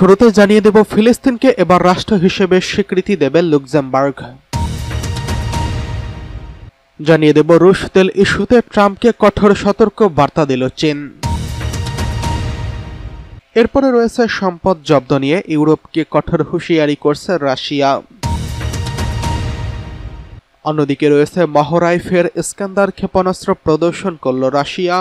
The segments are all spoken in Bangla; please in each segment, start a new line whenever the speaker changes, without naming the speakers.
শুরুতে জানিয়ে দেব ফিলিস্তিনকে এবার রাষ্ট্র হিসেবে স্বীকৃতি দেবে লুক্সেমবার্গ। জানিয়ে দেব রুশ তেল ইস্যুতে ট্রাম্পকে কঠোর সতর্ক বার্তা দিল চীন। এরপরে রয়েছে সম্পদ জব্দ নিয়ে ইউরোপকে কঠোর হুঁশিয়ারি করছে রাশিয়া। অন্যদিকে রয়েছে মহড়ায় ফের ইস্কান্দার ক্ষেপণাস্ত্র প্রদর্শন করল রাশিয়া।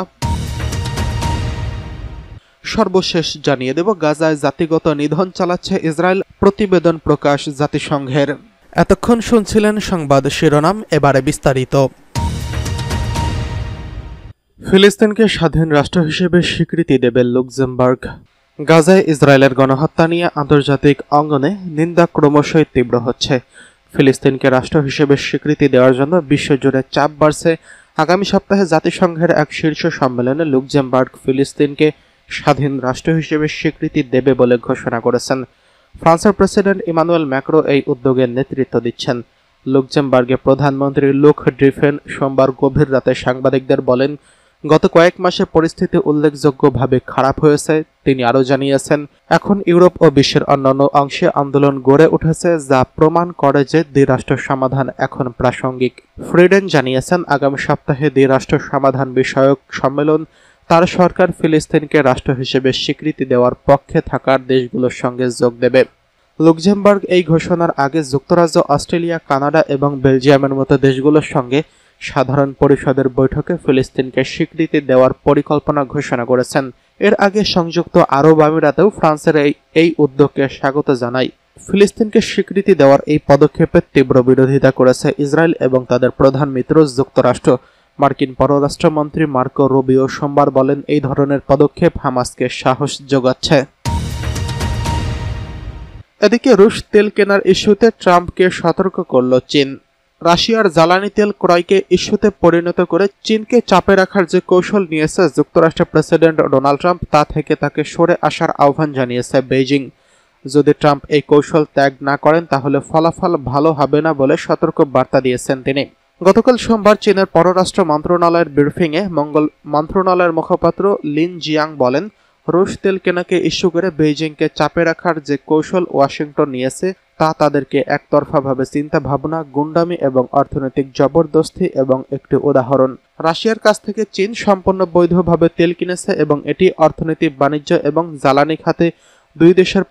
সর্বশেষ জানিয়ে দেব গাজায় জাতিগত নিধন চালাচ্ছে ইসরায়েল, প্রতিবেদন প্রকাশ জাতিসংঘের। এতক্ষণ শুনছিলেন সংবাদ শিরোনাম, এবারে বিস্তারিত। ফিলিস্তিনকে স্বাধীন রাষ্ট্র হিসেবে স্বীকৃতি দেবে লুক্সেমবার্গ। গাজায় ইসরায়েলের গণহত্যা নিয়ে আন্তর্জাতিক অঙ্গনে নিন্দা ক্রমশই তীব্র হচ্ছে। ফিলিস্তিনকে রাষ্ট্র হিসেবে স্বীকৃতি দেওয়ার জন্য বিশ্বজুড়ে চাপ বাড়ছে। আগামী সপ্তাহে জাতিসংঘের এক শীর্ষ সম্মেলনে লুক্সেমবার্গ ফিলিস্তিনকে স্বাধীন রাষ্ট্র হিসেবে স্বীকৃতি দেবে বলে ঘোষণা করেছেন। ফ্রান্সের প্রেসিডেন্ট ইমানুয়েল ম্যাক্রো এই উদ্যোগের নেতৃত্ব দিচ্ছেন। লুক্সেমবার্গে প্রধানমন্ত্রী লুক ড্রিফেন সোমবার গভীর রাতে সাংবাদিকদের বলেন, গত কয়েক মাসে পরিস্থিতি উল্লেখযোগ্যভাবে খারাপ হয়েছে। তিনি আরও জানিয়েছেন, এখন ইউরোপ ও বিশ্বের অন্যান্য অংশে আন্দোলন গড়ে উঠেছে, যা প্রমাণ করে যে দ্বিরাষ্ট্র সমাধান এখন প্রাসঙ্গিক। ফ্রিডেন জানিয়েছেন, আগামী সপ্তাহে দ্বিরাষ্ট্র সমাধান বিষয়ক সম্মেলন তার সরকার ফিলিস্তিনকে রাষ্ট্র হিসেবে স্বীকৃতি দেওয়ার পক্ষে থাকার দেশগুলোর সঙ্গে যোগ দেবে। লুক্সেমবার্গ এই ঘোষণার আগে যুক্তরাজ্য, অস্ট্রেলিয়া, কানাডা এবং বেলজিয়ামের মতো দেশগুলোর সঙ্গে সাধারণ পরিষদের বৈঠকে ফিলিস্তিনকে স্বীকৃতি দেওয়ার পরিকল্পনা ঘোষণা করেছেন। এর আগে সংযুক্ত আরব আমিরাতেও ফ্রান্সের এই উদ্যোগকে স্বাগত জানায়। ফিলিস্তিনকে স্বীকৃতি দেওয়ার এই পদক্ষেপের তীব্র বিরোধিতা করেছে ইসরায়েল এবং তাদের প্রধান মিত্র যুক্তরাষ্ট্র। মার্কিন পররাষ্ট্রমন্ত্রী মার্কো রুবিও সোমবার বলেন, এই ধরনের পদক্ষেপ হামাসকে সাহস যোগাচ্ছে। এদিকে রুশ তেল কেনার ইস্যুতে ট্রাম্পকে সতর্ক করল চীন। রাশিয়ার জ্বালানি তেল ক্রয়কে ইস্যুতে পরিণত করে চীনকে চাপে রাখার যে কৌশল নিয়েছে যুক্তরাষ্ট্রের প্রেসিডেন্ট ডোনাল্ড ট্রাম্প, তা থেকে তাকে সরে আসার আহ্বান জানিয়েছে বেইজিং। যদি ট্রাম্প এই কৌশল ত্যাগ না করেন তাহলে ফলাফল ভালো হবে না বলে সতর্ক বার্তা দিয়েছেন তিনি। গতকাল সোমবার চীনের পররাষ্ট্র মন্ত্রণালয়ের ব্রিফিংয়ে মন্ত্রণালয়ের মুখপাত্র লিন জিয়াং বলেন, রুশ তেল কেনাকে ইস্যু করে বেইজিংকে চাপে রাখার যে কৌশল ওয়াশিংটন নিয়েছে তা তাদেরকে একতরফাভাবে চিন্তা ভাবনা, গুন্ডামি এবং অর্থনৈতিক জবরদস্তি এবং একটি উদাহরণ। রাশিয়ার কাছ থেকে চীন সম্পূর্ণ বৈধভাবে তেল কিনেছে এবং এটি অর্থনীতি, বাণিজ্য এবং জ্বালানি খাতে দুই দেশের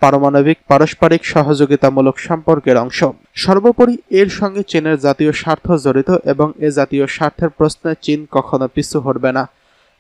পারস্পরিক সহযোগিতামূলক সম্পর্কের অংশ। সর্বোপরি এর সঙ্গে চীনের জাতীয় স্বার্থ জড়িত এবং এ জাতীয় স্বার্থের প্রশ্নে চীন কখনো পিছু হটবে না।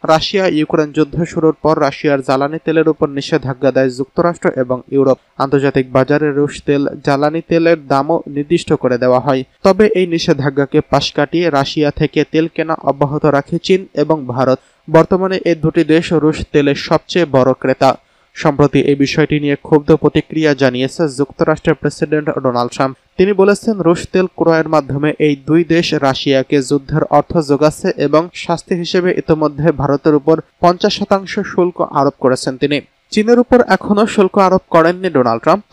রাশিয়া ইউক্রেন যুদ্ধ শুরুর পর রাশিয়ার জ্বালানি তেলের উপর নিষেধাজ্ঞা দেয় যুক্তরাষ্ট্র এবং ইউরোপ। আন্তর্জাতিক বাজারে রুশ তেল, জ্বালানি তেলের দামও নির্দিষ্ট করে দেওয়া হয়। তবে এই নিষেধাজ্ঞাকে পাশ কাটিয়ে রাশিয়া থেকে তেল কেনা অব্যাহত রাখে চীন এবং ভারত। বর্তমানে এই দুটি দেশ রুশ তেলের সবচেয়ে বড় ক্রেতা। সম্প্রতি এই বিষয়টি নিয়ে ক্ষুব্ধ প্রতিক্রিয়া জানিয়েছে যুক্তরাষ্ট্রের প্রেসিডেন্ট ডোনাল্ড ট্রাম্প। তিনি বলেছেন, রুশ তেল ক্রয়ের মাধ্যমে এই দুই দেশ রাশিয়াকে যুদ্ধের অর্থ যোগাচ্ছে এবং শাস্তি হিসেবে ইতোমধ্যে ভারতের উপর 50% শুল্ক আরোপ করেছেন তিনি। চীনের উপর এখনও শুল্ক আরোপ করেননি ডোনাল্ড ট্রাম্প,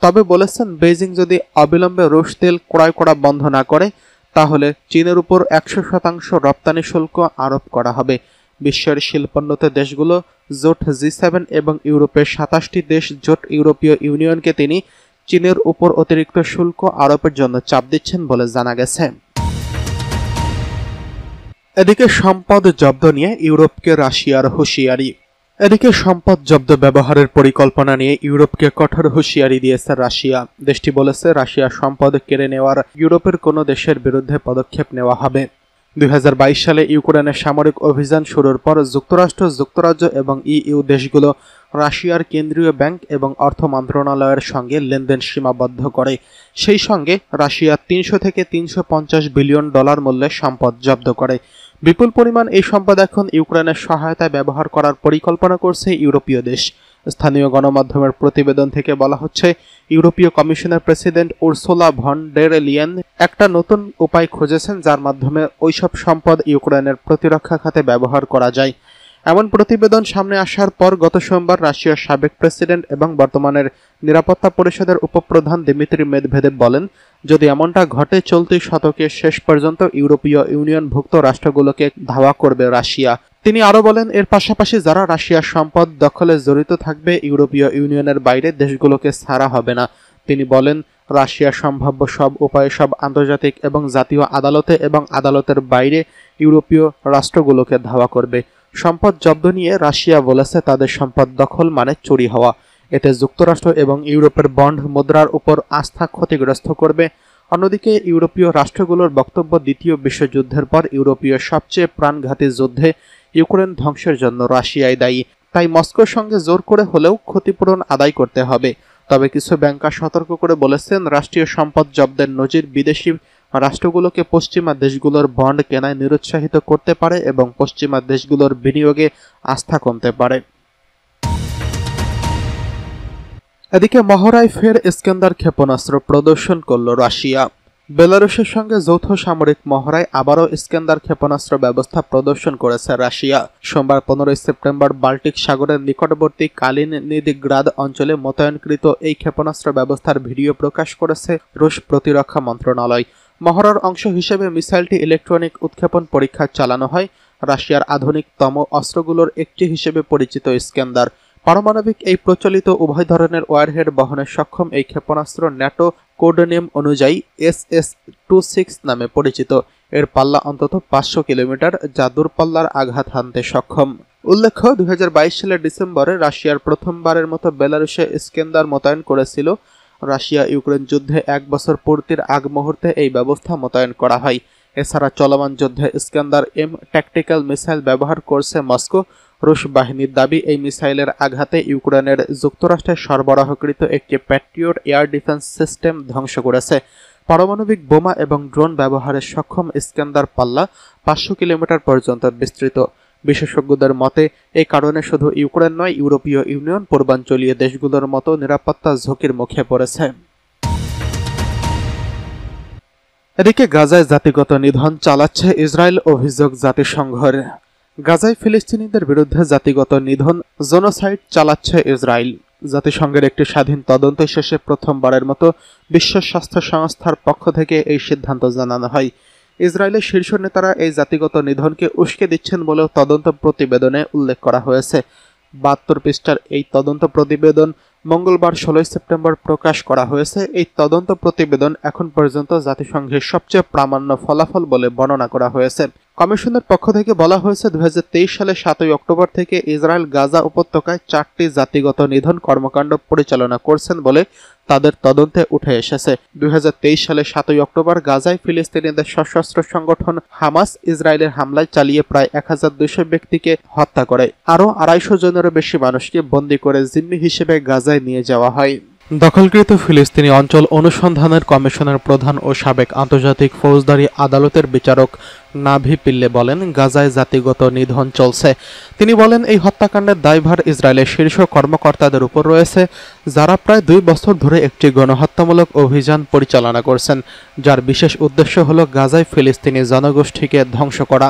তবে বলেছেন বেইজিং যদি অবিলম্বে রুশ তেল ক্রয় করা বন্ধ না করে তাহলে চীনের উপর 100% রপ্তানি শুল্ক আরোপ করা হবে। বিশ্বের শিল্পোন্নত দেশগুলো জোট G7 এবং ইউরোপের 27টি দেশ জোট ইউরোপীয় ইউনিয়নকে তিনি চীনের উপর অতিরিক্ত শুল্ক আরোপের জন্য চাপ দিচ্ছেন বলে জানা গেছে। এদিকে সম্পদ জব্দ নিয়ে ইউরোপকে রাশিয়ার হুঁশিয়ারি। এদিকে সম্পদ জব্দ ব্যবহারের পরিকল্পনা নিয়ে ইউরোপকে কঠোর হুঁশিয়ারি দিয়েছে রাশিয়া। দেশটি বলেছে, রাশিয়ার সম্পদ কেড়ে নেওয়ার ইউরোপের কোনো দেশের বিরুদ্ধে পদক্ষেপ নেওয়া হবে। 2022 সালে ইউক্রেনের সামরিক অভিযান শুরুর পর যুক্তরাজ্য এবং ইইউ দেশগুলো রাশিয়ার কেন্দ্রীয় ব্যাংক এবং অর্থ মন্ত্রণালয়ের সঙ্গে লেনদেন সীমাবদ্ধ করে। সেই সঙ্গে রাশিয়া 300 থেকে 350 বিলিয়ন ডলার মূল্যের সম্পদ জব্দ করে। বিপুল পরিমাণ এই সম্পদ এখন ইউক্রেনের সহায়তায় ব্যবহার করার পরিকল্পনা করছে ইউরোপীয় দেশ। স্থানীয় গণমাধ্যমের প্রতিবেদন থেকে বলা হচ্ছে, ইউরোপীয় কমিশনের president Ursula von der Leyen একটা নতুন উপায় খুঁজেছেন যার মাধ্যমে ওইসব সম্পদ ইউক্রেনের প্রতিরক্ষা খাতে ব্যবহার করা যায়। এমন প্রতিবেদন সামনে আসার পর গত সোমবার রাশিয়ার সাবেক প্রেসিডেন্ট এবং বর্তমানের নিরাপত্তা পরিষদের উপপ্রধান দিমিত্রি মেদভেদেভ বলেন, যদি এমনটা ঘটে চলতি শতকের শেষ পর্যন্ত ইউরোপীয় ইউনিয়নভুক্ত রাষ্ট্রগুলোকে ধাওয়া করবে রাশিয়া। তিনি আরও বলেন, এর পাশাপাশি যারা রাশিয়ার সম্পদ দখলে জড়িত থাকবে ইউরোপীয় ইউনিয়নের বাইরে দেশগুলোকে ছাড়া হবে না। তিনি বলেন, রাশিয়া সম্ভাব্য সব উপায়ে সব আন্তর্জাতিক এবং জাতীয় আদালতে এবং আদালতের বাইরে ইউরোপীয় রাষ্ট্রগুলোকে ধাওয়া করবে। সম্পদ জব্দ নিয়ে রাশিয়া বলেছে তাদের সম্পদ দখল মানে চুরি হওয়া। এতে যুক্তরাষ্ট্র এবং ইউরোপের বন্ড মুদ্রার উপর আস্থা ক্ষতিগ্রস্ত করবে। অন্যদিকে ইউরোপীয় রাষ্ট্রগুলোর বক্তব্য, দ্বিতীয় বিশ্বযুদ্ধের পর ইউরোপীয় সবচেয়ে প্রাণঘাতী যুদ্ধে ইউক্রেন ধ্বংসের জন্য রাশিয়াই দায়ী। তাই মস্কোর সঙ্গে জোর করে হলেও ক্ষতিপূরণ আদায় করতে হবে। তবে কিছু ব্যাংকার সতর্ক করে বলেছেন, রাষ্ট্রীয় সম্পদ জব্দের নজির বিদেশি রাষ্ট্রগুলোকে পশ্চিমা দেশগুলোর বন্ড কেনায় নিরুৎসাহিত করতে পারে এবং পশ্চিমা দেশগুলোর বিনিয়োগে আস্থা কমতে পারে। এদিকে মহড়ায় ফের ইস্কান্দার ক্ষেপণাস্ত্র প্রদর্শন করল রাশিয়া। বেলারুশের সঙ্গে যৌথ সামরিক মহড়ায় আবারও ইস্কান্দার ক্ষেপণাস্ত্র ব্যবস্থা প্রদর্শন করেছে রাশিয়া। সোমবার 15 সেপ্টেম্বর বাল্টিক সাগরের নিকটবর্তী কালিনিনগ্রাদ অঞ্চলে মোতায়েনকৃত এই ক্ষেপণাস্ত্র ব্যবস্থার ভিডিও প্রকাশ করেছে রুশ প্রতিরক্ষা মন্ত্রণালয়। মহড়ার অংশ হিসেবে মিসাইলটি ইলেকট্রনিক উৎক্ষেপণ পরীক্ষা চালানো হয়। রাশিয়ার আধুনিকতম অস্ত্রগুলোর একটি হিসেবে পরিচিত ইস্কান্দার পারমাণবিক এই প্রচলিত উভয় ধরনের ওয়ারহেড বহনে সক্ষম এই ক্ষেপণাস্ত্র ন্যাটো কোডনেম অনুযায়ী SS-26 নামে পরিচিত। এর পাল্লা অন্তত 500 কিলোমিটার, যা দূরপাল্লার আঘাত হানতে সক্ষম। উল্লেখ্য, 2022 সালের ডিসেম্বরে রাশিয়ার প্রথমবারের মতো বেলারুশে ইস্কান্দার মোতায়েন করেছিল। রাশিয়া ইউক্রেন যুদ্ধে 1 বছর পূর্তির আগ মুহূর্তে এই ব্যবস্থা মোতায়েন করা হয়। এছাড়া চলমান যুদ্ধে ইস্কান্দার M ট্যাকটিক্যাল মিসাইল ব্যবহার করছে মস্কো। রুশ বাহিনীর দাবি, এই মিসাইলের আঘাতে ইউক্রেনের যুক্তরাষ্ট্রের সরবরাহকৃত একটি প্যাট্রিয়ট এয়ার ডিফেন্স সিস্টেম ধ্বংস করেছে। পারমাণবিক বোমা এবং ড্রোন ব্যবহারে সক্ষম ইস্কান্দার পাল্লা 500 কিলোমিটার পর্যন্ত বিস্তৃত। বিশেষজ্ঞদের মতে, এই কারণে শুধু ইউক্রেন নয়, ইউরোপীয় ইউনিয়ন পূর্বাঞ্চলীয় দেশগুলোর মতো নিরাপত্তা ঝুঁকির মুখে পড়েছে। এদিকে গাজায় জাতিগত নিধন চালাচ্ছে ইসরায়েল, অভিযোগ জাতিসংঘের। গাজায় ফিলিস্তিনিদের বিরুদ্ধে জাতিগত নিধন জেনোসাইড চালাচ্ছে ইসরায়েল। জাতিসংঘের একটি স্বাধীন তদন্ত শেষে প্রথমবারের মতো বিশ্ব স্বাস্থ্য সংস্থার পক্ষ থেকে এই সিদ্ধান্ত জানানো হয়। ইসরায়েলের শীর্ষ নেতারা এই জাতিগত নিধনকে উস্কে দিচ্ছেন বলেও তদন্ত প্রতিবেদনে উল্লেখ করা হয়েছে। 72 পৃষ্ঠার এই তদন্ত প্রতিবেদন মঙ্গলবার 16 সেপ্টেম্বর প্রকাশ করা হয়েছে। এই তদন্ত প্রতিবেদন এখন পর্যন্ত জাতিসংঘের সবচেয়ে প্রামাণ্য ফলাফল বলে বর্ণনা করা হয়েছে। কমিশনের পক্ষ থেকে বলা হয়েছে, 2023 সালে 7 অক্টোবর থেকে ইসরায়েল গাজা উপত্যকায় 4টি জাতিগত নিধন কর্মকাণ্ড পরিচালনা করছেন বলে তাদের তদন্তে উঠে এসেছে। 2023 সালে 7 অক্টোবর গাজায় ফিলিস্তিনিদের সশস্ত্র সংগঠন হামাস ইসরায়েলের হামলায় চালিয়ে প্রায় 1200 ব্যক্তিকে হত্যা করে। আরও 250 জনেরও বেশি মানুষকে বন্দী করে জিম্মি হিসেবে গাজায় নিয়ে যাওয়া হয়। দখলকৃত ফিলিস্তিনি অঞ্চল অনুসন্ধানের কমিশনের প্রধান ও সাবেক আন্তর্জাতিক ফৌজদারি আদালতের বিচারক নাভি পিল্লে বলেন, গাজায় জাতিগত নিধন চলছে। তিনি বলেন, এই হত্যাকাণ্ডের দায়ভার ইসরায়েলের শীর্ষ কর্মকর্তাদের উপর রয়েছে, যারা প্রায় 2 বছর ধরে একটি গণহত্যামূলক অভিযান পরিচালনা করছেন, যার বিশেষ উদ্দেশ্য হল গাজায় ফিলিস্তিনি জনগোষ্ঠীকে ধ্বংস করা।